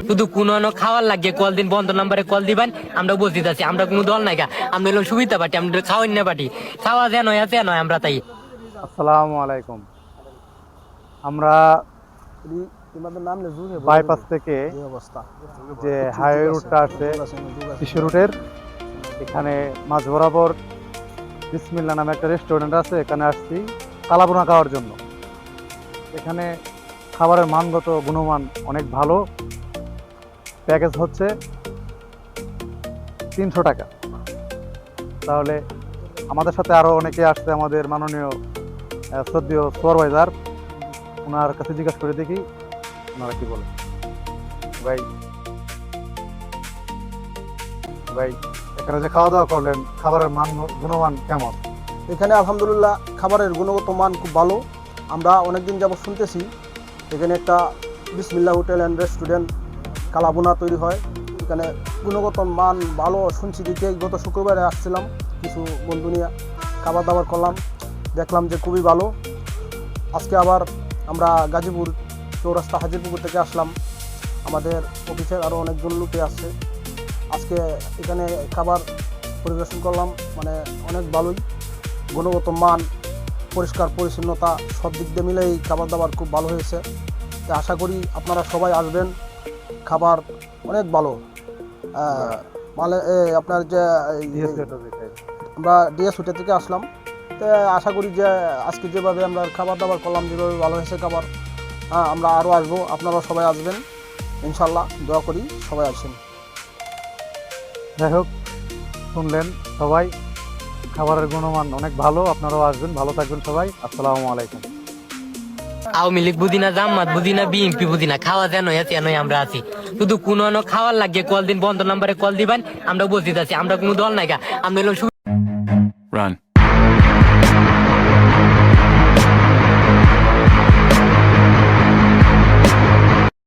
শুধু কোন খাওয়ার লাগে কল দিন বন্ধ নাম্বারে কল দিবেন আমরা উপস্থিত আছি আমরা কোনো দল নাই আমরা হলো সুবিধা পাটি আমরা খাওয়াই না পাটি খাওয়া যেন আছে নয় আমরা তাই। আসসালামু আলাইকুম। আমরা বাইপাস থেকে যে হাইওয়ে রুটটা আসছে শিশু রুটের এখানে মাঝ বরাবর বিসমিল্লা নামে একটা রেস্টুরেন্ট আছে, এখানে আসছি কালাভুনা খাওয়ার জন্য। এখানে খাবারের মানগত গুণমান অনেক ভালো। প্যাকেজ হচ্ছে 300 টাকা। তাহলে আমাদের সাথে আরও অনেকে আসছে, আমাদের মাননীয় শ্রদ্ধেয় সুপারভাইজার, ওনার কাছে জিজ্ঞাসা করে দেখি ওনারা কি বলে। ভাই ভাই এখানে যে খাওয়া দাওয়া করলেন, খাবারের মান গুণমান কেমন? এখানে আলহামদুলিল্লাহ খাবারের গুণগত মান খুব ভালো। আমরা অনেকদিন যাবত শুনতেছি এখানে একটা বিসমিল্লাহ হোটেল অ্যান্ড রেস্টুরেন্ট কালাভুনা তৈরি হয়। এখানে গুণগত মান ভালো শুনছি দিকে গত শুক্রবারে আসছিলাম, কিছু বন্ধু নিয়ে খাবার দাবার করলাম, দেখলাম যে খুবই ভালো। আজকে আবার আমরা গাজীপুর চৌরাস্তা হাজিরপুকুর থেকে আসলাম, আমাদের অফিসের আরও অনেকজন লোকে আসছে। আজকে এখানে খাবার পরিবেশন করলাম, মানে অনেক ভালোই গুণগত মান, পরিষ্কার পরিচ্ছন্নতা সব দিক দিয়ে মিলে এই খাবার দাবার খুব ভালো হয়েছে। তো আশা করি আপনারা সবাই আসবেন, খাবার অনেক ভালো। মানে আপনার যে আমরা ডিএস হোটেল থেকে আসলাম, তো আশা করি যে আজকে যেভাবে আমরা খাবার দাবার করলাম, যেভাবে ভালো হয়েছে খাবার, আমরা আরও আসবো, আপনারাও সবাই আসবেন ইনশাল্লাহ, দোয়া করি সবাই আসেন। যাই হোক, শুনলেন সবাই, খাবারের গুণমান অনেক ভালো, আপনারাও আসবেন, ভালো থাকবেন সবাই। আসসালামু আলাইকুম। আওয়ামী লীগ বুঝি না, জামাত বুঝি না, বিএনপি বুঝি না, খাওয়া যেন আছে নয় আমরা আছি। শুধু কোন খাওয়ার লাগে কল দিন বন্ধ নাম্বারে কল দিবেন আমরা উপস্থিত আছি আমরা কোনো দল নাই আমরা হলো